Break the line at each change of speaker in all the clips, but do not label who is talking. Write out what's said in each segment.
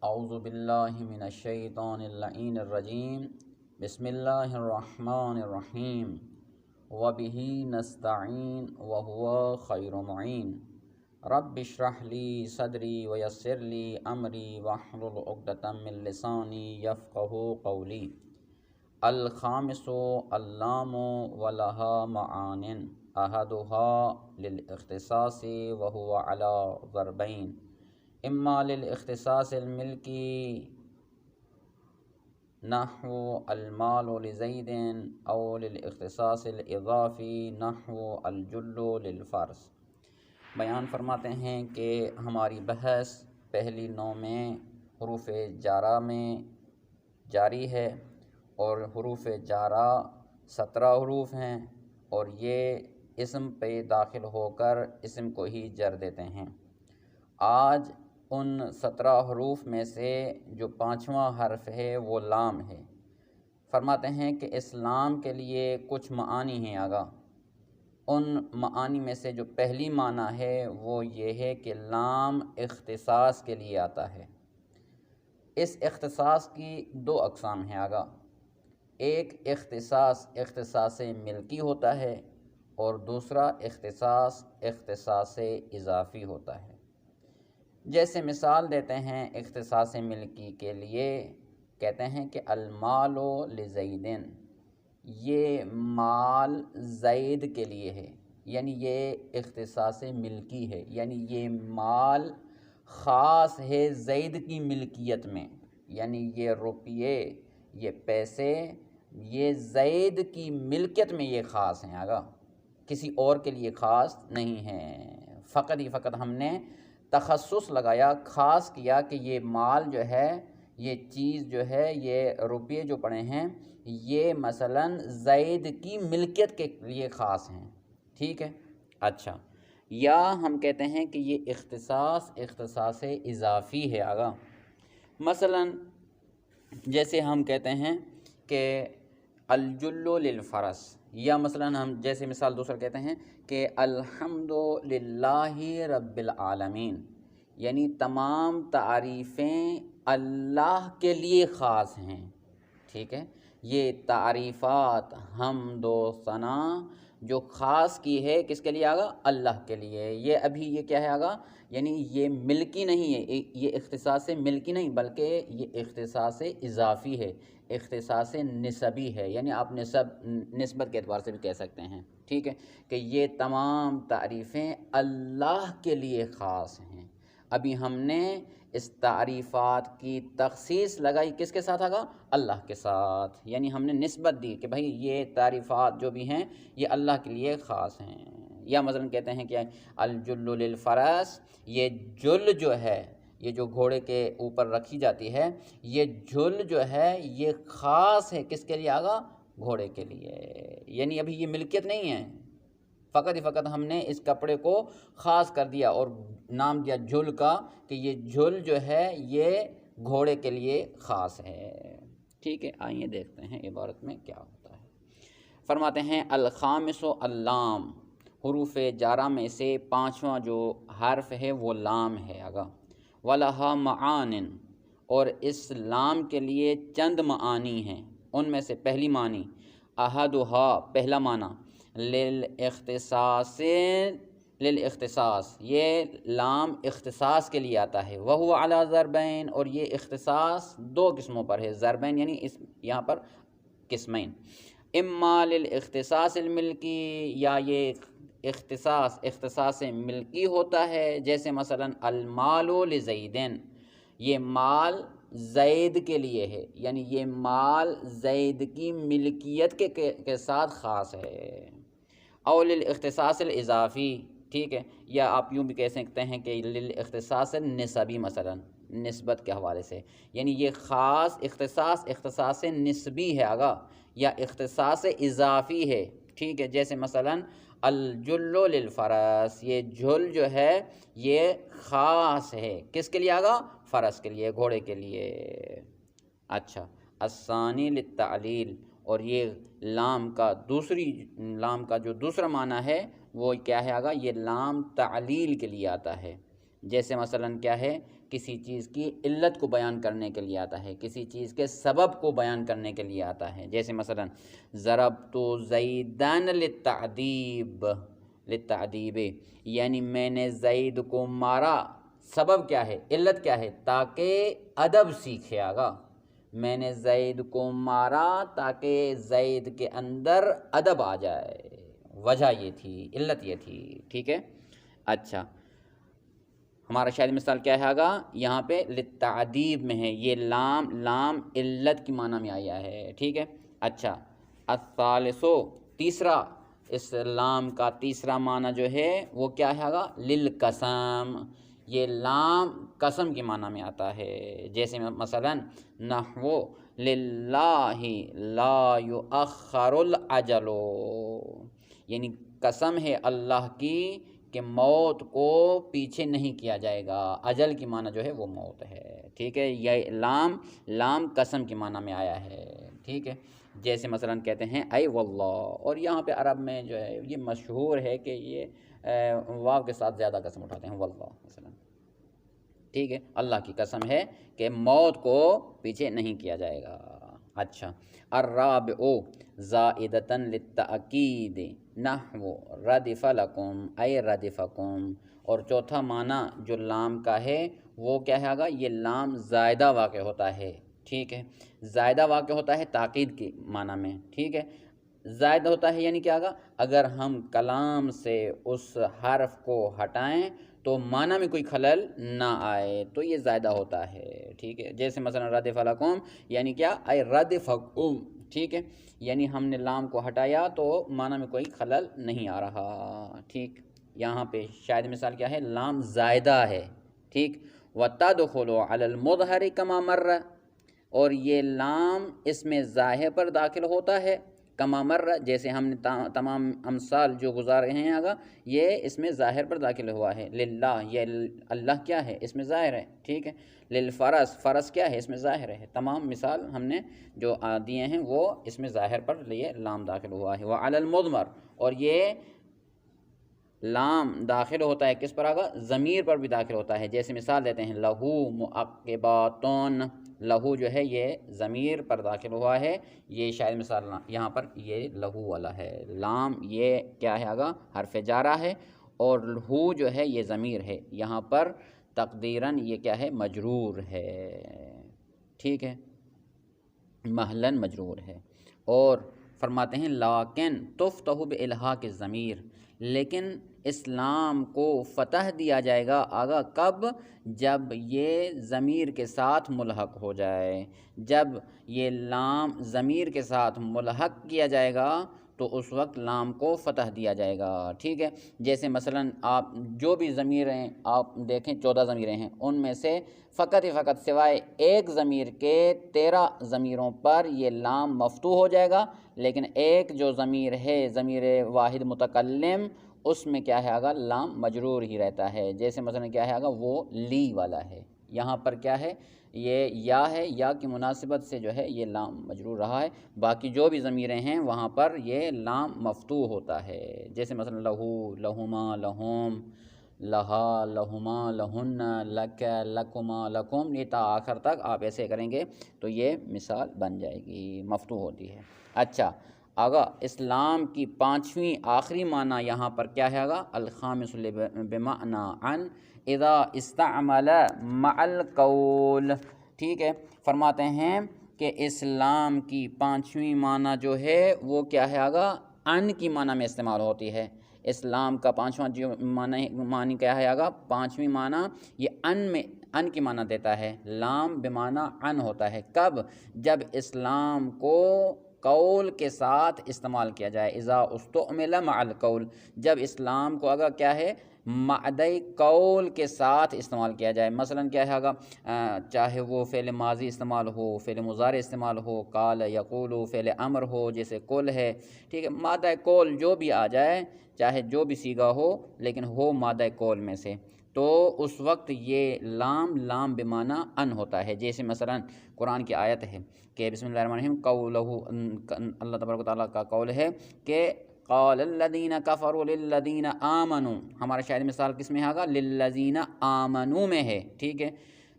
اعوذ باللہ من الشیطان اللعین الرجیم بسم اللہ الرحمن الرحیم وبہ نستعین وہو خیر معین رب اشرح لی صدری ویسر لی امری واحلل عقدۃ من لسانی یفقہوا قولی۔ الخامس اللام ولہا معان احدها للاختصاص وهو على ضربین، اما للاختصاص الملکی نحو المال لزید او للاختصاص الاضافی نحو الجل للفرس۔ بیان فرماتے ہیں کہ ہماری بحث پہلی نوع میں حروف جارہ میں جاری ہے، اور حروف جارہ 17 حروف ہیں، اور یہ اسم پہ داخل ہو کر اسم کو ہی جر دیتے ہیں۔ آج ان 17 حروف میں سے جو 5واں حرف ہے وہ لام ہے۔ فرماتے ہیں کہ اس لام کے لیے کچھ معانی ہیں آگا۔ ان معانی میں سے جو پہلی معنی ہے وہ یہ ہے کہ لام اختصاص کے لیے آتا ہے۔ اس اختصاص کی 2 اقسام ہیں آگا۔ ایک اختصاص ملکی ہوتا ہے، اور دوسرا اختصاص اضافی ہوتا ہے۔ جیسے مثال دیتے ہیں اختصاص ملکی کے لیے، کہتے ہیں کہ المال لزیدن، یہ مال زید کے لیے ہے، یعنی یہ اختصاص ملکی ہے، یعنی یہ مال خاص ہے زید کی ملکیت میں، یعنی یہ روپیے، یہ پیسے، یہ زید کی ملکیت میں یہ خاص ہیں آگا، کسی اور کے لیے خاص نہیں ہیں۔ فقط ہم نے تخصص لگایا، خاص کیا کہ یہ مال جو ہے، یہ چیز جو ہے، یہ روپیے جو پڑے ہیں، یہ مثلا زید کی ملکیت کے لیے خاص ہیں، ٹھیک ہے۔ اچھا، یا ہم کہتے ہیں کہ یہ اختصاص اضافی ہے آگا۔ مثلا جیسے ہم کہتے ہیں کہ الجل للفرس، یا مثلا ہم جیسے مثال دوسرا کہتے ہیں کہ الحمد للہ رب العالمین، یعنی تمام تعریفیں اللہ کے لیے خاص ہیں، ٹھیک ہے۔ یہ تعریفات حمد و ثنا جو خاص کی ہے کس کے لیے آگا؟ اللہ کے لیے۔ یہ ابھی یہ کیا ہے آگا؟ یعنی یہ ملکی نہیں ہے، یہ اختصاص ملکی نہیں، بلکہ یہ اختصاص اضافی ہے، اختصاص نسبی ہے، یعنی آپ نسبت کے اعتبار سے بھی کہہ سکتے ہیں، ٹھیک ہے، کہ یہ تمام تعریفیں اللہ کے لیے خاص ہیں۔ ابھی ہم نے اس تعریفات کی تخصیص لگائی کس کے ساتھ آگا؟ اللہ کے ساتھ، یعنی ہم نے نسبت دی کہ بھائی یہ تعریفات جو بھی ہیں یہ اللہ کے لیے خاص ہیں۔ یا مثلا کہتے ہیں کہ الجل للفرس، یہ جل جو ہے، یہ جو گھوڑے کے اوپر رکھی جاتی ہے، یہ جل جو ہے یہ خاص ہے کس کے لیے آگا؟ گھوڑے کے لیے، یعنی ابھی یہ ملکیت نہیں ہے، فقط ہم نے اس کپڑے کو خاص کر دیا اور نام دیا جھل کا، کہ یہ جھل جو ہے یہ گھوڑے کے لیے خاص ہے، ٹھیک ہے۔ آئیے دیکھتے ہیں عبارت میں کیا ہوتا ہے۔ فرماتے ہیں الخامس اللام، حروف جارہ میں سے 5واں جو حرف ہے وہ لام ہے آگا۔ وَلَهَا مَعَانٍ، اور اس لام کے لیے چند معانی ہیں، ان میں سے پہلی معنی احدها، پہلا معنی للاختصاص، یہ لام اختصاص کے لیے آتا ہے، وَهُوَ عَلَى ضربین، اور یہ اختصاص 2 قسموں پر ہے، ضربین یعنی یہاں پر قسمین، اما للاختصاص الملکی، یا یہ اختصاص ملکی ہوتا ہے، جیسے مثلا المال لزیدن، یہ مال زید کے لیے ہے، یعنی یہ مال زید کی ملکیت کے ساتھ خاص ہے۔ او للاختصاص الاضافی، ٹھیک ہے، یا آپ یوں بھی کہہ سکتے ہیں کہ للاختصاص النسبی، مثلا نسبت کے حوالے سے، یعنی یہ خاص اختصاص نسبی ہے آگا، یا اختصاص اضافی ہے، ٹھیک ہے۔ جیسے مثلا الجل للفرس، یہ جھل جو ہے یہ خاص ہے کس کے لیے آگا؟ فرس کے لیے، گھوڑے کے لیے۔ اچھا، الثانی للتعلیل، اور یہ لام کا جو دوسرا معنی ہے وہ کیا ہے آگا؟ یہ لام تعلیل کے لیے آتا ہے، جیسے مثلاً کیا ہے، کسی چیز کی علت کو بیان کرنے کے لیے آتا ہے، کسی چیز کے سبب کو بیان کرنے کے لیے آتا ہے. جیسے مثلاً ضربت زیدن للتعدیب، یعنی میں نے زید کو مارا. سبب کیا ہے، علت کیا ہے، تاکہ ادب سیکھے آگا. میں نے زید کو مارا تاکہ زید کے اندر ادب آ جائے. وجہ یہ تھی، علت یہ تھی. ٹھیک ہے. اچھا، ہمارا شاید مثال کیا ہے آگا، یہاں پہ للتعدیب میں ہے، یہ لام علت کی معنی میں آیا ہے. ٹھیک ہے. اچھا، الثالثو، تیسرا، اس لام کا تیسرا معنی جو ہے وہ کیا ہے آگا، للقسم. یہ لام قسم کی معنی میں آتا ہے. جیسے مثلا نحو للہ لا یؤخر العجل، یعنی قسم ہے اللہ کی کہ موت کو پیچھے نہیں کیا جائے گا. اجل کی معنی جو ہے وہ موت ہے. ٹھیک ہے. یہ لام قسم کی معنی میں آیا ہے. ٹھیک ہے. جیسے مثلا کہتے ہیں اے واللہ، اور یہاں پہ عرب میں جو ہے یہ مشہور ہے کہ یہ واو کے ساتھ زیادہ قسم اٹھاتے ہیں، واللہ مثلا. ٹھیک ہے. اللہ کی قسم ہے کہ موت کو پیچھے نہیں کیا جائے گا. اچھا، الرابع زائدتاً للتأکید نحو ردف لکم اے ردفکم. اور چوتھا معنی جو لام کا ہے وہ کیا ہے آگا، یہ لام زائدہ واقع ہوتا ہے. ٹھیک ہے. زائدہ واقع ہوتا ہے تاکید کے معنی میں. ٹھیک ہے. زائد ہوتا ہے یعنی کیا آگا، اگر ہم کلام سے اس حرف کو ہٹائیں تو معنی میں کوئی خلل نہ آئے تو یہ زائدہ ہوتا ہے. ٹھیک ہے. جیسے مثلا ردف لکم یعنی کیا، اے ردفکم. ٹھیک ہے. یعنی ہم نے لام کو ہٹایا تو معنی میں کوئی خلل نہیں آ رہا. ٹھیک. یہاں پہ شاید مثال کیا ہے، لام زائدہ ہے. ٹھیک. وَتَدْخُلُ عَلَى الْمُظْهَرِ كَمَا مَرَّ، اور یہ لام اس میں ظاہر پر داخل ہوتا ہے، کما مر، جیسے ہم نے تمام امثال جو گزار رہے ہیں آگا یہ اس میں ظاہر پر داخل ہوا ہے. للہ، یہ اللہ کیا ہے، اس میں ظاہر ہے. ٹھیک ہے. للفرس، فرس کیا ہے، اس میں ظاہر ہے. تمام مثال ہم نے جو دیے ہیں وہ اس میں ظاہر پر یہ لام داخل ہوا ہے. وعلی المضمر، اور یہ لام داخل ہوتا ہے کس پر آگا، ضمیر پر بھی داخل ہوتا ہے. جیسے مثال دیتے ہیں لہو معقباتون، لہو جو ہے یہ ضمیر پر داخل ہوا ہے. یہ شاید مثال یہاں پر یہ لہو والا ہے. لام یہ کیا ہے آگا، حرف جارہ ہے، اور لہو جو ہے یہ ضمیر ہے. یہاں پر تقدیراً یہ کیا ہے، مجرور ہے. ٹھیک ہے. محلاً مجرور ہے. اور فرماتے ہیں لیکن تفتح بالحاق الضمیر، لیکن اسلام کو فتح دیا جائے گا آگا کب، جب یہ ضمیر کے ساتھ ملحق ہو جائے. جب یہ لام ضمیر کے ساتھ ملحق کیا جائے گا تو اس وقت لام کو فتح دیا جائے گا. ٹھیک ہے. جیسے مثلا آپ جو بھی ضمیریں آپ دیکھیں 14 ضمیریں ہیں، ان میں سے فقط سوائے ایک ضمیر کے 13 ضمیروں پر یہ لام مفتوح ہو جائے گا، لیکن ایک جو ضمیر ہے ضمیر واحد متکلم، اس میں کیا ہے آگا، لام مجرور ہی رہتا ہے. جیسے مثلا کیا ہے آگا، وہ لی والا ہے. یہاں پر کیا ہے، یہ یا ہے، یا کی مناسبت سے جو ہے یہ لام مجرور رہا ہے. باقی جو بھی ضمیریں ہیں وہاں پر یہ لام مفتوح ہوتا ہے. جیسے مثلا لہو، لہما، لہم، لہا، لہما، لہن، لک، لکما، لکم، یہ تا آخر تک آپ ایسے کریں گے تو یہ مثال بن جائے گی، مفتوح ہوتی ہے. اچھا آگا، اسلام کی پانچویں آخری معنی یہاں پر کیا ہے آگا، الخامس بمعنی عن اذا استعمل مع القول. ٹھیک ہے. فرماتے ہیں کہ اسلام کی پانچویں معنی جو ہے وہ کیا ہے آگا، ان کی معنی میں استعمال ہوتی ہے. اسلام کا پانچواں جو معنی کیا ہے آگا، پانچویں معنی یہ ان کی معنی دیتا ہے. لام بمعنی ان ہوتا ہے کب، جب اسلام کو قول کے ساتھ استعمال کیا جائے. اذا استعمل مع القول، جب اسلام کو اگر کیا ہے، مادۂ قول کے ساتھ استعمال کیا جائے. مثلا کیا ہے آگا، چاہے وہ فعل ماضی استعمال ہو، فعل مضارع استعمال ہو، قال یقول فعل امر ہو جیسے قل ہے. ٹھیک ہے. مادۂ قول جو بھی آ جائے، چاہے جو بھی صیغہ ہو لیکن ہو مادۂ قول میں سے، تو اس وقت یہ لام بمعنی ان ہوتا ہے. جیسے مثلا قرآن کی آیت ہے کہ بسم اللہ الرحمن الرحیم، قولہ، اللہ تبارک و تعالیٰ کا قول ہے کہ قال الذین کفروا للذین آمنوا، ہمارا شاید مثال کس میں آگا؟ للذین آمنوا میں ہے، ٹھیک ہے۔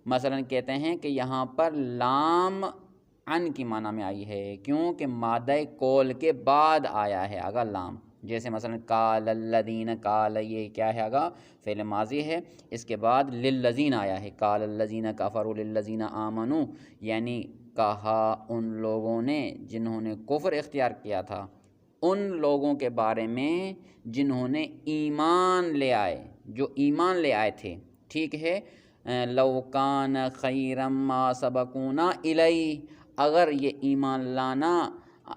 مثلا کہتے ہیں کہ یہاں پر لام ان کی معنی میں آئی ہے، کیوں کہ مادہ کول کے بعد آیا ہے آگا لام، جیسے مثلا قال الذین، قال یہ کیا ہے آگا؟ فعل ماضی ہے، اس کے بعد للذین آیا ہے، قال الذین کفروا للذین آمنوا، یعنی کہا ان لوگوں نے جنہوں نے کفر اختیار کیا تھا ان لوگوں کے بارے میں جنہوں نے ایمان لے آئے، جو ایمان لے آئے تھے، ٹھیک ہے۔ لو کان خیرا ما سبقونا الیہ، اگر یہ ایمان لانا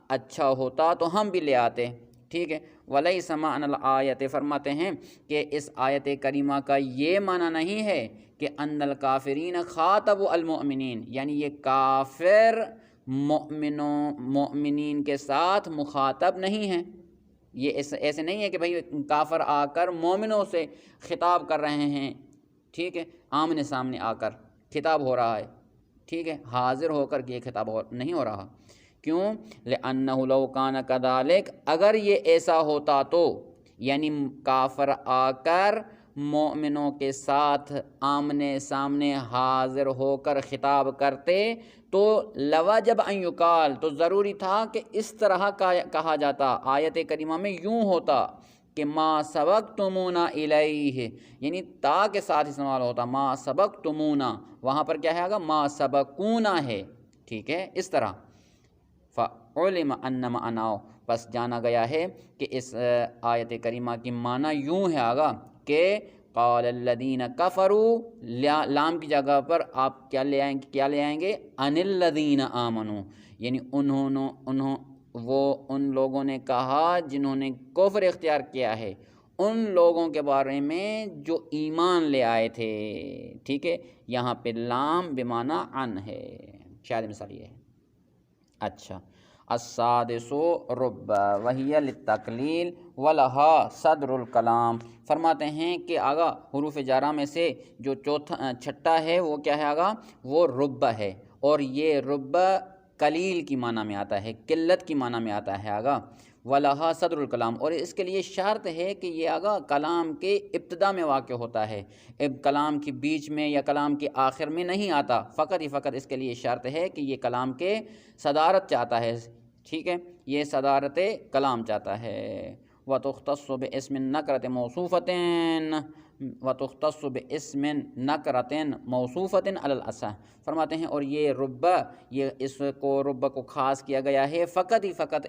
اچھا ہوتا تو ہم بھی لے آتے، ٹھیک ہے۔ ولیس معنی الآیت، فرماتے ہیں کہ اس آیت کریمہ کا یہ معنی نہیں ہے کہ ان الکافرین خاطبوا المؤمنین، یعنی یہ کافر مومنین کے ساتھ مخاطب نہیں ہیں، یہ ایسے نہیں ہے کہ بھئی کافر آ کر مومنوں سے خطاب کر رہے ہیں، ٹھیک ہے، آمنے سامنے آ کر خطاب ہو رہا ہے، ٹھیک ہے، حاضر ہو کر یہ خطاب نہیں ہو رہا، کیوں؟ لأنہ لو کان کذالک، اگر یہ ایسا ہوتا تو، یعنی کافر آ کر مومنوں کے ساتھ آمنے سامنے حاضر ہو کر خطاب کرتے تو لواجب ان یقال، تو ضروری تھا کہ اس طرح کہا جاتا، آیت کریمہ میں یوں ہوتا کہ ما سبقتمونا الیہ، یعنی تا کے ساتھ استعمال ہوتا، ما سبقتمونا، وہاں پر کیا ہے آگا؟ ما سبقونا ہے، ٹھیک ہے، اس طرح۔ فعلم ان معناه، پس جانا گیا ہے کہ اس آیت کریمہ کی معنی یوں ہے آگا کہ قال الذین کفروا، لام کی جگہ پر آپ کیا لے آئیں گے؟ ان الذین آمنوا، یعنی ان لوگوں نے کہا جنہوں نے کفر اختیار کیا ہے، ان لوگوں کے بارے میں جو ایمان لے آئے تھے، ٹھیک ہے، یہاں پہ لام بمعنی ان ہے، شاید مثال یہ ہے۔ اچھا، السادس رب وہی للتقلیل ولہا صدر الکلام، فرماتے ہیں کہ آگا حروف جارہ میں سے جو چھٹا ہے وہ کیا ہے آگا؟ وہ رب ہے، اور یہ رب قلیل کی معنی میں آتا ہے، قلت کی معنی میں آتا ہے آگا۔ ولہا صدر الکلام، اور اس کے لیے شرط ہے کہ یہ آگا کلام کے ابتدا میں واقع ہوتا ہے، کلام کے بیچ میں یا کلام کے آخر میں نہیں آتا، فقط اس کے لیے شرط ہے کہ یہ کلام کے صدارت چاہتا ہے، ٹھیک ہے، یہ صدارت کلام چاہتا ہے۔ وَتُخْتَصُّ بِاسْمٍ نَكْرَةٍ مَوْصُوفَةٍ وَتُخْتَصُّ بِاسْمٍ نَكْرَةٍ مَوْصُوفَةٍ عَلَى الْأَصَحِّ، فرماتے ہیں اور یہ رب، یہ اس کو رب کو خاص کیا گیا ہے فقط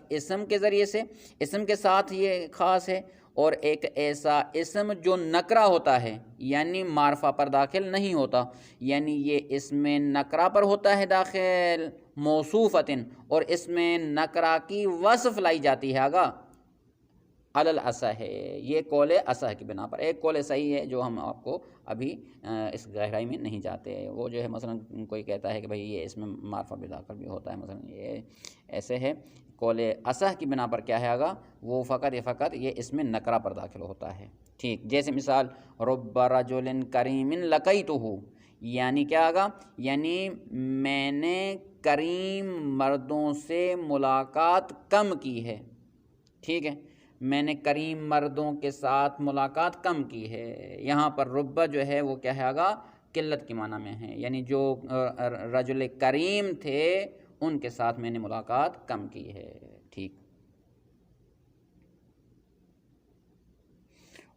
اسم کے ذریعے سے، اسم کے ساتھ یہ خاص ہے، اور ایک ایسا اسم جو نکرہ ہوتا ہے یعنی معرفہ پر داخل نہیں ہوتا، یعنی یہ اسم نکرہ پر ہوتا ہے داخل، موصوفۃ، اور اس میں نکرہ کی وصف لائی جاتی ہے آگا، علی الاصح ہے، یہ قول اصح کی بنا پر، ایک قول صحیح ہے جو ہم آپ کو ابھی اس گہرائی میں نہیں جاتے، وہ جو ہے مثلا کوئی کہتا ہے کہ بھئی یہ اس میں معرفہ بداخل بھی ہوتا ہے، مثلا یہ ایسے ہے، قول اصح کی بنا پر کیا ہے آگا؟ وہ فقط یہ اس میں نکرہ پر داخل ہوتا ہے، ٹھیک، جیسے مثال رب رجل کریم لقیتہ، یعنی کیا آگا؟ یعنی میں نے کریم مردوں سے ملاقات کم کی ہے، ٹھیک ہے، میں نے کریم مردوں کے ساتھ ملاقات کم کی ہے، یہاں پر رب جو ہے وہ کیا ہے آگا؟ قلت کی معنی میں ہے، یعنی جو رجل کریم تھے ان کے ساتھ میں نے ملاقات کم کی ہے، ٹھیک۔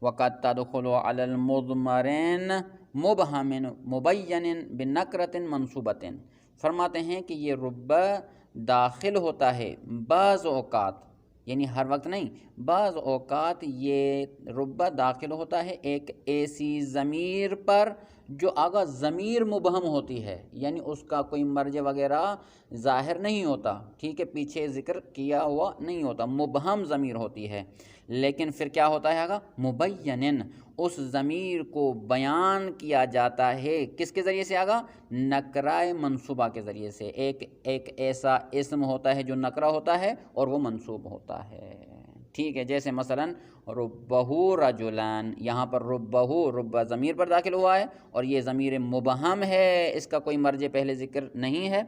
وَقَدْ تَدْخُلُ عَلَى الْمُضْمَرِينَ مُبْهَمٍ مُبَيَّنٍ بِنَكْرَةٍ مَنْصُوبَةٍ، فرماتے ہیں کہ یہ رب داخل ہوتا ہے بعض اوقات، یعنی ہر وقت نہیں، بعض اوقات یہ رب داخل ہوتا ہے ایک ایسی ضمیر پر جو آگا ضمیر مبہم ہوتی ہے، یعنی اس کا کوئی مرجع وغیرہ ظاہر نہیں ہوتا، ٹھیک ہے، پیچھے ذکر کیا ہوا نہیں ہوتا، مبہم ضمیر ہوتی ہے، لیکن پھر کیا ہوتا ہے آگا؟ مبینن، اس ضمیر کو بیان کیا جاتا ہے کس کے ذریعے سے آگا؟ نکرہ منصوبہ کے ذریعے سے، ایک ایسا اسم ہوتا ہے جو نکرہ ہوتا ہے اور وہ منصوب ہوتا ہے، ٹھیک ہے، جیسے مثلا ربہ رجلان، یہاں پر رب ضمیر پر داخل ہوا ہے اور یہ ضمیر مبہم ہے، اس کا کوئی مرجع پہلے ذکر نہیں ہے،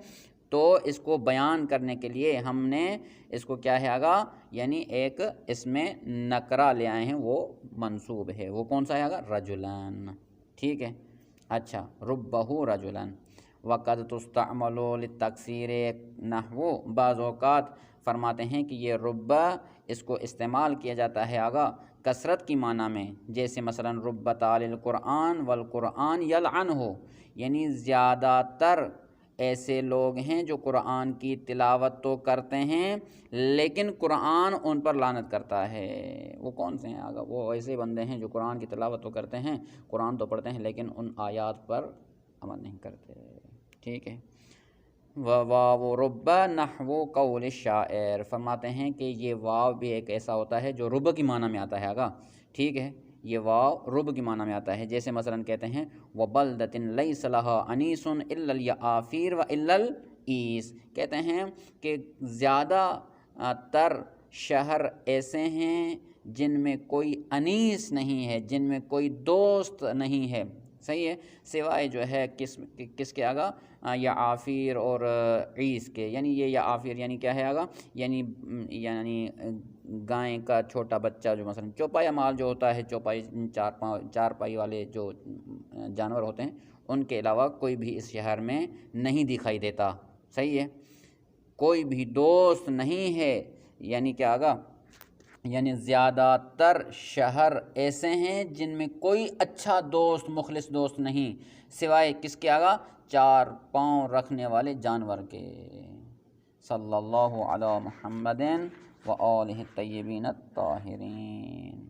تو اس کو بیان کرنے کے لیے ہم نے اس کو کیا ہے آگا، یعنی ایک اس میں نکرہ لے آئے ہیں، وہ منصوب ہے، وہ کون سا ہے آگا، رجلان، ٹھیک ہے۔ اچھا، ربہ رجلان وقد تستعمل للتکثیر، نحو بعض اوقات فرماتے ہیں کہ یہ ربہ اس کو استعمال کیا جاتا ہے آگا کثرت کی معنی میں، جیسے مثلا رب تال القرآن والقرآن یلعنہ، یعنی زیادہ تر ایسے لوگ ہیں جو قرآن کی تلاوت تو کرتے ہیں لیکن قرآن ان پر لعنت کرتا ہے۔ وہ کون سے ہیں آگا، وہ ایسے بندے ہیں جو قرآن کی تلاوت تو کرتے ہیں، قرآن تو پڑھتے ہیں لیکن ان آیات پر عمل نہیں کرتے، ٹھیک ہے۔ واو رب نحو قول الشاعر، فرماتے ہیں کہ یہ واو بھی ایک ایسا ہوتا ہے جو رب کی معنی میں آتا ہے آگا، ٹھیک ہے، یہ واو رب کی معنی میں آتا ہے، جیسے مثلا کہتے ہیں وَبَلْدَةٍ لَيْسَ لَهَا أَنِيسٌ إِلَّا الْيَعَافِيرُ وَإِلَّا الْإِيسُ، کہتے ہیں کہ زیادہ تر شہر ایسے ہیں جن میں کوئی انیس نہیں ہے، جن میں کوئی دوست نہیں ہے، صحیح ہے، سوائے جو ہے کس کے آگا، یا عافیر اور عیس کے، یعنی یہ یا عافیر یعنی کیا ہے آگا، یعنی گائے کا چھوٹا بچہ جو مثلا چوپایا مال جو ہوتا ہے، چوپائی چار پائی والے جو جانور ہوتے ہیں، ان کے علاوہ کوئی بھی اس شہر میں نہیں دکھائی دیتا، صحیح ہے، کوئی بھی دوست نہیں ہے، یعنی کیا آگا، یعنی زیادہ تر شہر ایسے ہیں جن میں کوئی اچھا دوست، مخلص دوست نہیں، سوائے کس کے آگا، 4 پاؤں رکھنے والے جانور کے۔ صلی اللہ علی محمد و آلہ الطیبین الطاہرین۔